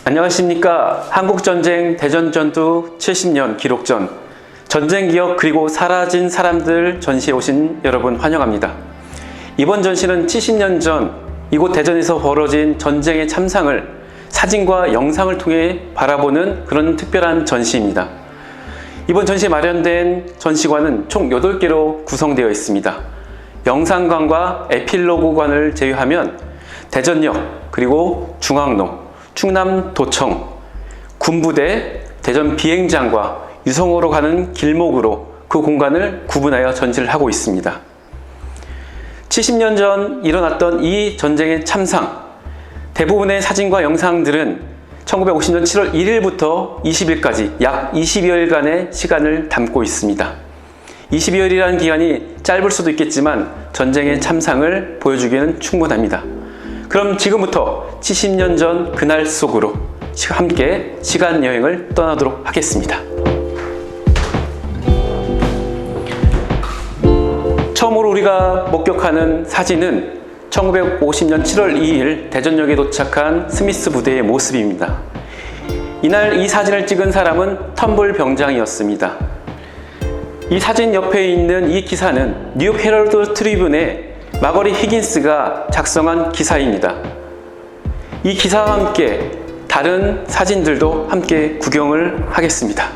안녕하십니까. 한국전쟁 대전전투 70년 기록전 전쟁 기억 그리고 사라진 사람들 전시에 오신 여러분 환영합니다. 이번 전시는 70년 전 이곳 대전에서 벌어진 전쟁의 참상을 사진과 영상을 통해 바라보는 그런 특별한 전시입니다. 이번 전시에 마련된 전시관은 총 8개로 구성되어 있습니다. 영상관과 에필로그관을 제외하면 대전역, 그리고 중앙로, 충남도청, 군부대, 대전 비행장과 유성호로 가는 길목으로 그 공간을 구분하여 전시를 하고 있습니다. 70년 전 일어났던 이 전쟁의 참상, 대부분의 사진과 영상들은 1950년 7월 1일부터 20일까지 약 20여일간의 시간을 담고 있습니다. 20여일이라는 기간이 짧을 수도 있겠지만 전쟁의 참상을 보여주기에는 충분합니다. 그럼 지금부터 70년 전 그날 속으로 함께 시간 여행을 떠나도록 하겠습니다. 처음으로 우리가 목격하는 사진은 1950년 7월 2일 대전역에 도착한 스미스 부대의 모습입니다. 이날 이 사진을 찍은 사람은 텀블 병장이었습니다. 이 사진 옆에 있는 이 기사는 뉴욕 헤럴드 트리뷴의 마거리 히긴스가 작성한 기사입니다. 이 기사와 함께 다른 사진들도 함께 구경을 하겠습니다.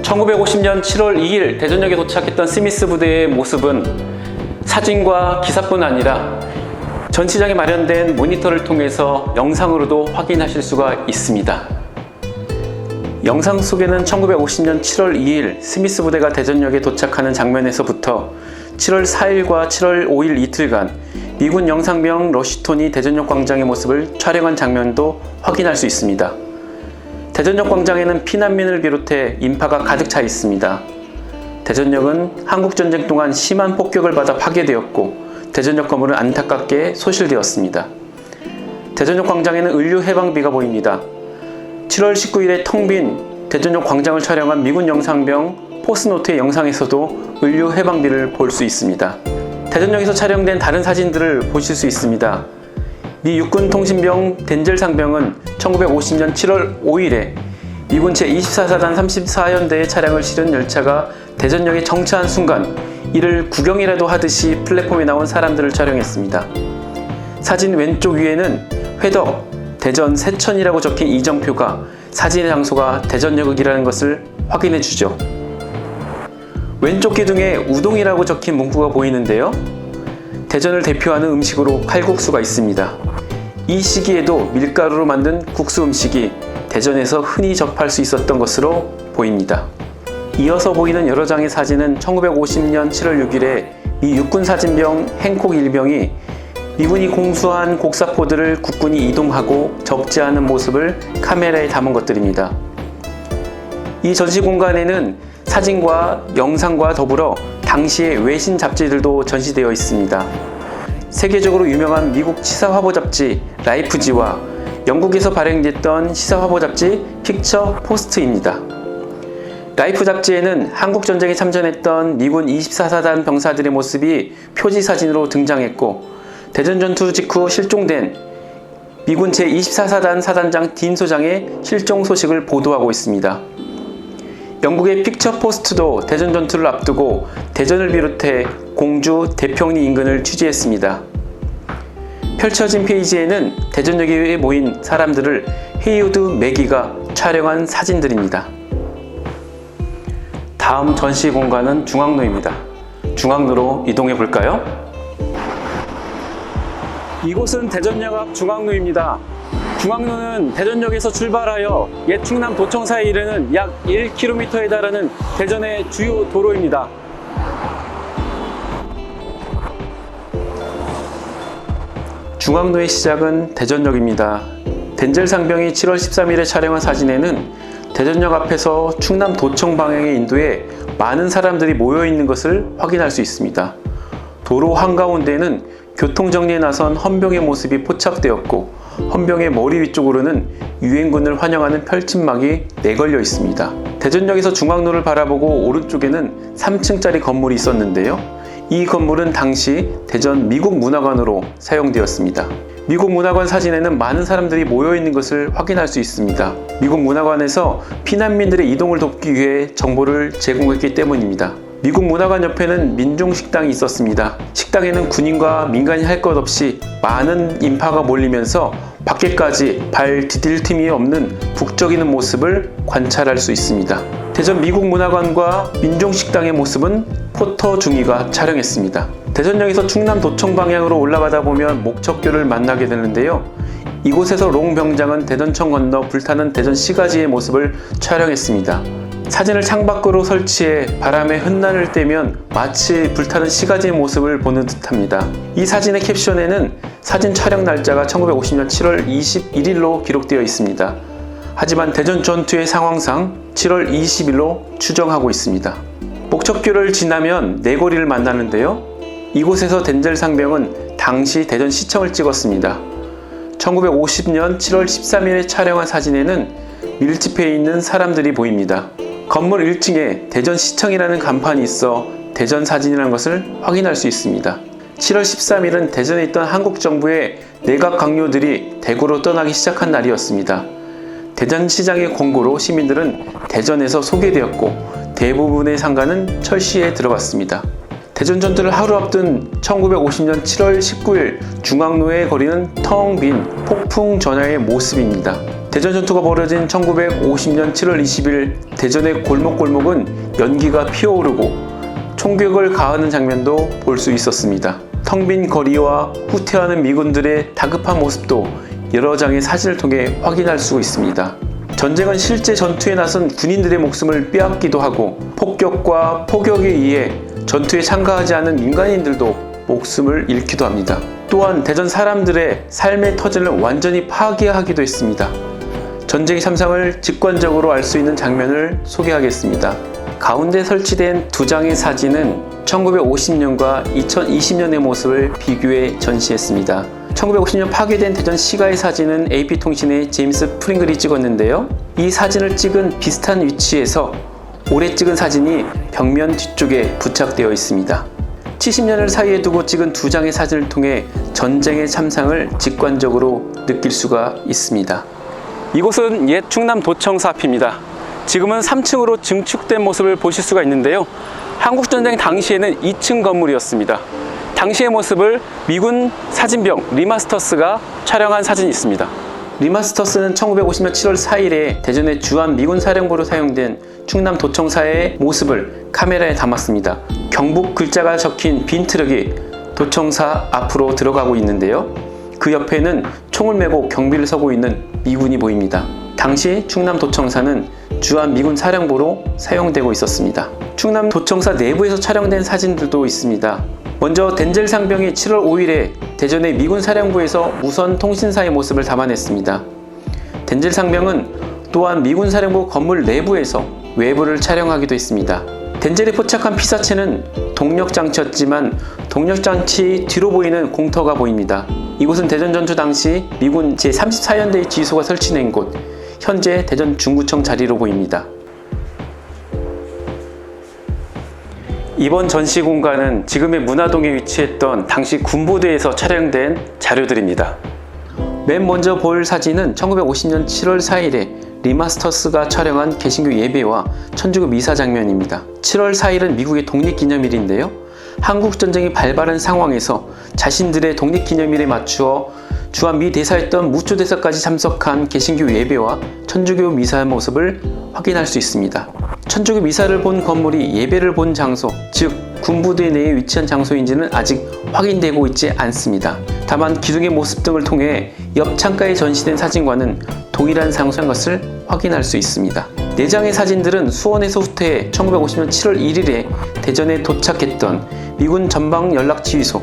(1950년 7월 2일) 대전역에 도착했던 스미스 부대의 모습은 사진과 기사뿐 아니라 전시장에 마련된 모니터를 통해서 영상으로도 확인하실 수가 있습니다. 영상 속에는 1950년 7월 2일 스미스 부대가 대전역에 도착하는 장면에서부터 7월 4일과 7월 5일 이틀간 미군 영상병 러쉬톤이 대전역 광장의 모습을 촬영한 장면도 확인할 수 있습니다. 대전역 광장에는 피난민을 비롯해 인파가 가득 차 있습니다. 대전역은 한국전쟁 동안 심한 폭격을 받아 파괴되었고 대전역 건물은 안타깝게 소실되었습니다. 대전역 광장에는 의류 해방비가 보입니다. 7월 19일에 텅 빈 대전역 광장을 촬영한 미군 영상병 포스노트의 영상에서도 의류 해방비를 볼 수 있습니다. 대전역에서 촬영된 다른 사진들을 보실 수 있습니다. 미 육군 통신병 덴젤 상병은 1950년 7월 5일에 미군 제24사단 34연대의 차량을 실은 열차가 대전역에 정차한 순간 이를 구경이라도 하듯이 플랫폼에 나온 사람들을 촬영했습니다. 사진 왼쪽 위에는 회덕, 대전, 세천이라고 적힌 이정표가 사진의 장소가 대전역이라는 것을 확인해 주죠. 왼쪽 기둥에 우동이라고 적힌 문구가 보이는데요. 대전을 대표하는 음식으로 칼국수가 있습니다. 이 시기에도 밀가루로 만든 국수 음식이 대전에서 흔히 접할 수 있었던 것으로 보입니다. 이어서 보이는 여러 장의 사진은 1950년 7월 6일에 미 육군 사진병 행콕 일병이 미군이 공수한 곡사포들을 국군이 이동하고 적재하는 모습을 카메라에 담은 것들입니다. 이 전시 공간에는 사진과 영상과 더불어 당시의 외신 잡지들도 전시되어 있습니다. 세계적으로 유명한 미국 시사 화보 잡지 라이프지와 영국에서 발행됐던 시사 화보 잡지 픽처 포스트입니다. 라이프 잡지에는 한국전쟁에 참전했던 미군 24사단 병사들의 모습이 표지 사진으로 등장했고 대전전투 직후 실종된 미군 제24사단 사단장 딘 소장의 실종 소식을 보도하고 있습니다. 영국의 픽처 포스트도 대전 전투를 앞두고 대전을 비롯해 공주, 대평리 인근을 취재했습니다. 펼쳐진 페이지에는 대전역에 모인 사람들을 헤이우드 매기가 촬영한 사진들입니다. 다음 전시 공간은 중앙로입니다. 중앙로로 이동해 볼까요? 이곳은 대전역 앞 중앙로입니다. 중앙로는 대전역에서 출발하여 옛 충남 도청사에 이르는 약 1km에 달하는 대전의 주요 도로입니다. 중앙로의 시작은 대전역입니다. 덴젤 상병이 7월 13일에 촬영한 사진에는 대전역 앞에서 충남 도청 방향의 인도에 많은 사람들이 모여 있는 것을 확인할 수 있습니다. 도로 한가운데는 교통정리에 나선 헌병의 모습이 포착되었고 헌병의 머리 위쪽으로는 유엔군을 환영하는 펼침막이 내걸려 있습니다. 대전역에서 중앙로를 바라보고 오른쪽에는 3층짜리 건물이 있었는데요. 이 건물은 당시 대전 미국문화관으로 사용되었습니다. 미국 문화관 사진에는 많은 사람들이 모여 있는 것을 확인할 수 있습니다. 미국 문화관에서 피난민들의 이동을 돕기 위해 정보를 제공했기 때문입니다. 미국 문화관 옆에는 민중식당이 있었습니다. 식당에는 군인과 민간이 할 것 없이 많은 인파가 몰리면서 밖에까지 발 디딜 틈이 없는 북적이는 모습을 관찰할 수 있습니다. 대전 미국 문화관과 민중식당의 모습은 포터 중위가 촬영했습니다. 대전역에서 충남 도청 방향으로 올라가다 보면 목척교를 만나게 되는데요. 이곳에서 롱병장은 대전청 건너 불타는 대전 시가지의 모습을 촬영했습니다. 사진을 창밖으로 설치해 바람에 흩날을 떼면 마치 불타는 시가지의 모습을 보는 듯합니다. 이 사진의 캡션에는 사진 촬영 날짜가 1950년 7월 21일로 기록되어 있습니다. 하지만 대전 전투의 상황상 7월 20일로 추정하고 있습니다. 목척교를 지나면 내거리를 만나는데요. 이곳에서 덴젤 상병은 당시 대전시청을 찍었습니다. 1950년 7월 13일에 촬영한 사진에는 밀집해 있는 사람들이 보입니다. 건물 1층에 대전시청이라는 간판이 있어 대전 사진이라는 것을 확인할 수 있습니다. 7월 13일은 대전에 있던 한국정부의 내각 강요들이 대구로 떠나기 시작한 날이었습니다. 대전시장의 권고로 시민들은 대전에서 소개되었고 대부분의 상가는 철시에 들어갔습니다. 대전 전투를 하루 앞둔 1950년 7월 19일 중앙로의 거리는 텅 빈 폭풍 전야의 모습입니다. 대전 전투가 벌어진 1950년 7월 20일 대전의 골목골목은 연기가 피어오르고 총격을 가하는 장면도 볼 수 있었습니다. 텅 빈 거리와 후퇴하는 미군들의 다급한 모습도 여러 장의 사진을 통해 확인할 수 있습니다. 전쟁은 실제 전투에 나선 군인들의 목숨을 빼앗기도 하고 폭격과 포격에 의해 전투에 참가하지 않은 민간인들도 목숨을 잃기도 합니다. 또한 대전 사람들의 삶의 터전을 완전히 파괴하기도 했습니다. 전쟁의 참상을 직관적으로 알 수 있는 장면을 소개하겠습니다. 가운데 설치된 두 장의 사진은 1950년과 2020년의 모습을 비교해 전시했습니다. 1950년 파괴된 대전 시가의 사진은 AP통신의 제임스 프링글이 찍었는데요. 이 사진을 찍은 비슷한 위치에서 올해 찍은 사진이 벽면 뒤쪽에 부착되어 있습니다. 70년을 사이에 두고 찍은 두 장의 사진을 통해 전쟁의 참상을 직관적으로 느낄 수가 있습니다. 이곳은 옛 충남 도청사 앞입니다. 지금은 3층으로 증축된 모습을 보실 수가 있는데요. 한국전쟁 당시에는 2층 건물이었습니다. 당시의 모습을 미군 사진병 리마스터스가 촬영한 사진이 있습니다. 리마스터스는 1950년 7월 4일에 대전의 주한 미군 사령부로 사용된 충남 도청사의 모습을 카메라에 담았습니다. 경북 글자가 적힌 빈 트럭이 도청사 앞으로 들어가고 있는데요. 그 옆에는 총을 메고 경비를 서고 있는 미군이 보입니다. 당시 충남 도청사는 주한 미군 사령부로 사용되고 있었습니다. 충남 도청사 내부에서 촬영된 사진들도 있습니다. 먼저 덴젤 상병이 7월 5일에 대전의 미군 사령부에서 무선 통신사의 모습을 담아냈습니다. 덴젤 상병은 또한 미군 사령부 건물 내부에서 외부를 촬영하기도 했습니다. 덴젤이 포착한 피사체는 동력장치였지만 동력장치 뒤로 보이는 공터가 보입니다. 이곳은 대전 전투 당시 미군 제34연대의 지휘소가 설치된 곳, 현재 대전 중구청 자리로 보입니다. 이번 전시 공간은 지금의 문화동에 위치했던 당시 군부대에서 촬영된 자료들입니다. 맨 먼저 볼 사진은 1950년 7월 4일에 리마스터스가 촬영한 개신교 예배와 천주교 미사 장면입니다. 7월 4일은 미국의 독립기념일인데요. 한국전쟁이 발발한 상황에서 자신들의 독립기념일에 맞추어 주한 미 대사였던 무초 대사까지 참석한 개신교 예배와 천주교 미사의 모습을 확인할 수 있습니다. 천주교 미사를 본 건물이 예배를 본 장소, 즉 군부대 내에 위치한 장소인지는 아직 확인되고 있지 않습니다. 다만 기둥의 모습 등을 통해 옆 창가에 전시된 사진과는 동일한 장소인 것을 확인할 수 있습니다. 4장의 사진들은 수원에서 후퇴해 1950년 7월 1일에 대전에 도착했던 미군 전방연락지휘소,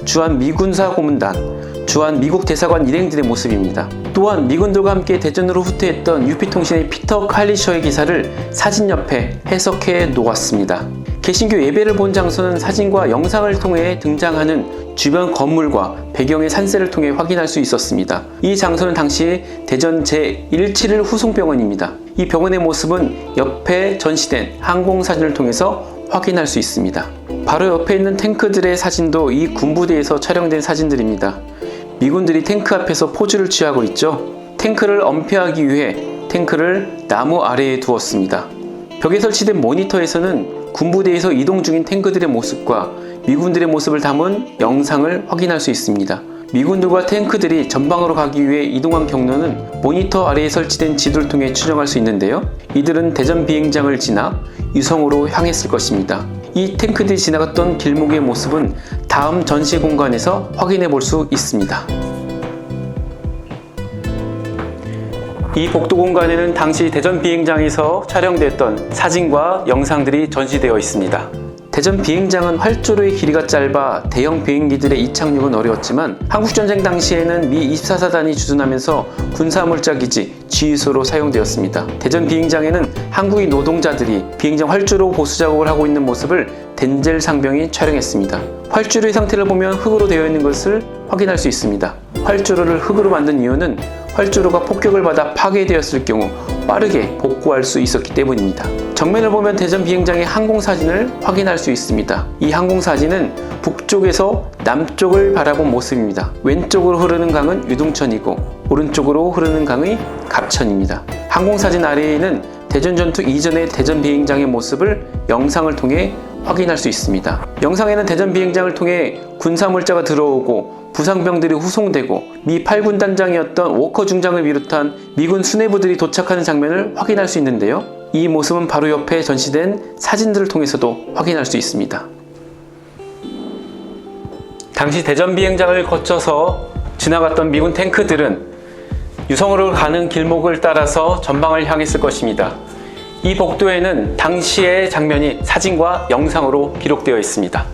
주한 미군사 고문단, 주한 미국 대사관 일행들의 모습입니다. 또한 미군들과 함께 대전으로 후퇴했던 UP통신의 피터 칼리셔의 기사를 사진 옆에 해석해 놓았습니다. 개신교 예배를 본 장소는 사진과 영상을 통해 등장하는 주변 건물과 배경의 산세를 통해 확인할 수 있었습니다. 이 장소는 당시 대전 제171 후송병원입니다. 이 병원의 모습은 옆에 전시된 항공사진을 통해서 확인할 수 있습니다. 바로 옆에 있는 탱크들의 사진도 이 군부대에서 촬영된 사진들입니다. 미군들이 탱크 앞에서 포즈를 취하고 있죠. 탱크를 엄폐하기 위해 탱크를 나무 아래에 두었습니다. 벽에 설치된 모니터에서는 군부대에서 이동 중인 탱크들의 모습과 미군들의 모습을 담은 영상을 확인할 수 있습니다. 미군들과 탱크들이 전방으로 가기 위해 이동한 경로는 모니터 아래에 설치된 지도를 통해 추정할 수 있는데요. 이들은 대전 비행장을 지나 유성으로 향했을 것입니다. 이 탱크들이 지나갔던 길목의 모습은 다음 전시 공간에서 확인해 볼 수 있습니다. 이 복도 공간에는 당시 대전 비행장에서 촬영됐던 사진과 영상들이 전시되어 있습니다. 대전 비행장은 활주로의 길이가 짧아 대형 비행기들의 이착륙은 어려웠지만 한국전쟁 당시에는 미 24사단이 주둔하면서 군사물자기지 지휘소로 사용되었습니다. 대전 비행장에는 한국인 노동자들이 비행장 활주로 보수 작업을 하고 있는 모습을 덴젤 상병이 촬영했습니다. 활주로의 상태를 보면 흙으로 되어 있는 것을 확인할 수 있습니다. 활주로를 흙으로 만든 이유는 활주로가 폭격을 받아 파괴되었을 경우 빠르게 복구할 수 있었기 때문입니다. 정면을 보면 대전 비행장의 항공사진을 확인할 수 있습니다. 이 항공사진은 북쪽에서 남쪽을 바라본 모습입니다. 왼쪽으로 흐르는 강은 유동천이고 오른쪽으로 흐르는 강의 갑천입니다. 항공사진 아래에는 대전전투 이전의 대전 비행장의 모습을 영상을 통해 확인할 수 있습니다. 영상에는 대전 비행장을 통해 군사물자가 들어오고 부상병들이 후송되고 미 8군 단장이었던 워커 중장을 비롯한 미군 수뇌부들이 도착하는 장면을 확인할 수 있는데요. 이 모습은 바로 옆에 전시된 사진들을 통해서도 확인할 수 있습니다. 당시 대전 비행장을 거쳐서 지나갔던 미군 탱크들은 유성으로 가는 길목을 따라서 전방을 향했을 것입니다. 이 복도에는 당시의 장면이 사진과 영상으로 기록되어 있습니다.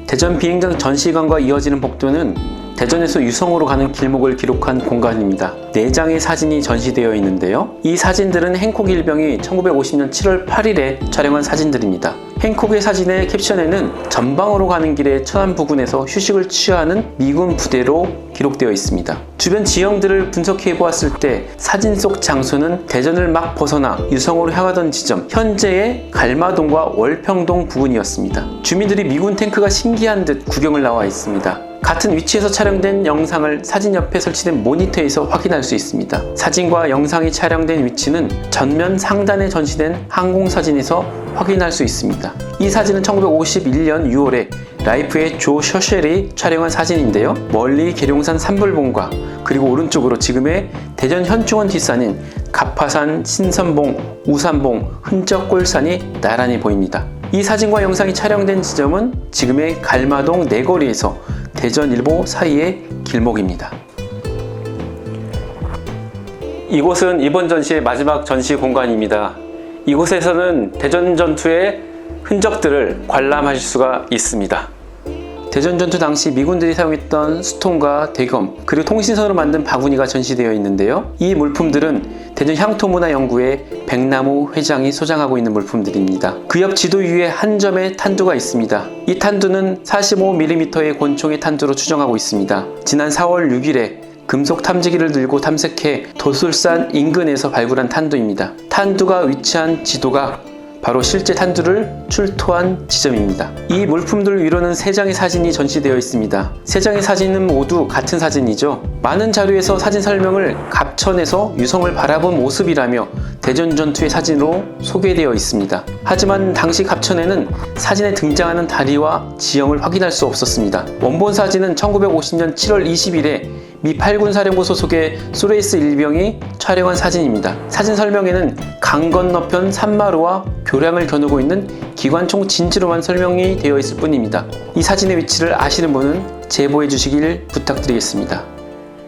대전 비행장 전시관과 이어지는 복도는 대전에서 유성으로 가는 길목을 기록한 공간입니다. 4장의 사진이 전시되어 있는데요. 이 사진들은 행콕 일병이 1950년 7월 8일에 촬영한 사진들입니다. 행콕의 사진의 캡션에는 전방으로 가는 길에 천안 부근에서 휴식을 취하는 미군 부대로 기록되어 있습니다. 주변 지형들을 분석해 보았을 때 사진 속 장소는 대전을 막 벗어나 유성으로 향하던 지점, 현재의 갈마동과 월평동 부근이었습니다. 주민들이 미군 탱크가 신기한 듯 구경을 나와 있습니다. 같은 위치에서 촬영된 영상을 사진 옆에 설치된 모니터에서 확인할 수 있습니다. 사진과 영상이 촬영된 위치는 전면 상단에 전시된 항공사진에서 확인할 수 있습니다. 이 사진은 1951년 6월에 라이프의 조 셔쉘이 촬영한 사진인데요. 멀리 계룡산 산불봉과 그리고 오른쪽으로 지금의 대전 현충원 뒷산인 갑화산, 신선봉, 우산봉, 흔적골산이 나란히 보입니다. 이 사진과 영상이 촬영된 지점은 지금의 갈마동 내거리에서 대전 일보 사이의 길목입니다. 이곳은 이번 전시의 마지막 전시 공간입니다. 이곳에서는 대전 전투의 흔적들을 관람하실 수가 있습니다. 대전 전투 당시 미군들이 사용했던 수통과 대검 그리고 통신선으로 만든 바구니가 전시되어 있는데요. 이 물품들은 대전 향토문화연구의 백나무 회장이 소장하고 있는 물품들입니다. 그 옆 지도 위에 한 점의 탄두가 있습니다. 이 탄두는 45mm의 권총의 탄두로 추정하고 있습니다. 지난 4월 6일에 금속 탐지기를 들고 탐색해 도술산 인근에서 발굴한 탄두입니다. 탄두가 위치한 지도가 바로 실제 탄두를 출토한 지점입니다. 이 물품들 위로는 3장의 사진이 전시되어 있습니다. 3장의 사진은 모두 같은 사진이죠. 많은 자료에서 사진 설명을 갑천에서 유성을 바라본 모습이라며 대전 전투의 사진으로 소개되어 있습니다. 하지만 당시 갑천에는 사진에 등장하는 다리와 지형을 확인할 수 없었습니다. 원본 사진은 1950년 7월 20일에 미 8군 사령부 소속의 소레이스 일병이 촬영한 사진입니다. 사진 설명에는 강 건너편 산마루와 교량을 겨누고 있는 기관총 진지로만 설명이 되어 있을 뿐입니다. 이 사진의 위치를 아시는 분은 제보해 주시길 부탁드리겠습니다.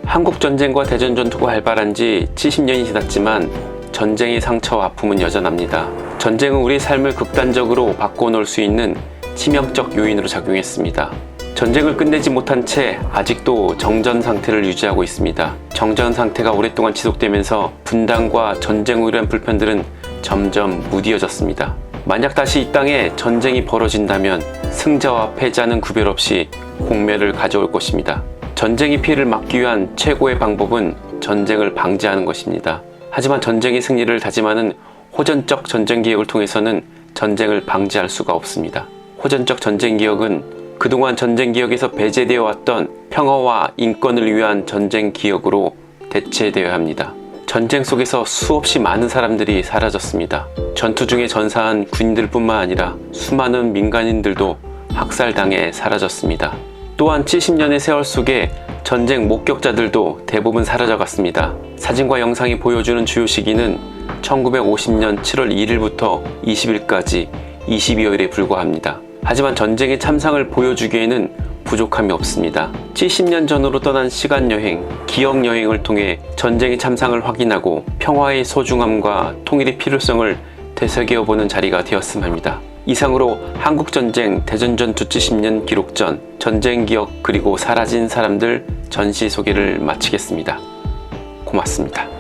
한국전쟁과 대전전투가 발발한 지 70년이 지났지만 전쟁의 상처와 아픔은 여전합니다. 전쟁은 우리 삶을 극단적으로 바꿔놓을 수 있는 치명적 요인으로 작용했습니다. 전쟁을 끝내지 못한 채 아직도 정전 상태를 유지하고 있습니다. 정전 상태가 오랫동안 지속되면서 분단과 전쟁으로 인한 불편들은 점점 무디어졌습니다. 만약 다시 이 땅에 전쟁이 벌어진다면 승자와 패자는 구별 없이 공멸을 가져올 것입니다. 전쟁의 피해를 막기 위한 최고의 방법은 전쟁을 방지하는 것입니다. 하지만 전쟁의 승리를 다짐하는 호전적 전쟁기억을 통해서는 전쟁을 방지할 수가 없습니다. 호전적 전쟁기억은 그동안 전쟁기억에서 배제되어 왔던 평화와 인권을 위한 전쟁기억으로 대체되어야 합니다. 전쟁 속에서 수없이 많은 사람들이 사라졌습니다. 전투 중에 전사한 군인들뿐만 아니라 수많은 민간인들도 학살당해 사라졌습니다. 또한 70년의 세월 속에 전쟁 목격자들도 대부분 사라져갔습니다. 사진과 영상이 보여주는 주요 시기는 1950년 7월 1일부터 20일까지 22여일에 불과합니다. 하지만 전쟁의 참상을 보여주기에는 부족함이 없습니다. 70년 전으로 떠난 시간여행, 기억여행을 통해 전쟁의 참상을 확인하고 평화의 소중함과 통일의 필요성을 되새겨보는 자리가 되었으면 합니다. 이상으로 한국전쟁 대전전투 70년 기록전, 전쟁기억 그리고 사라진 사람들 전시 소개를 마치겠습니다. 고맙습니다.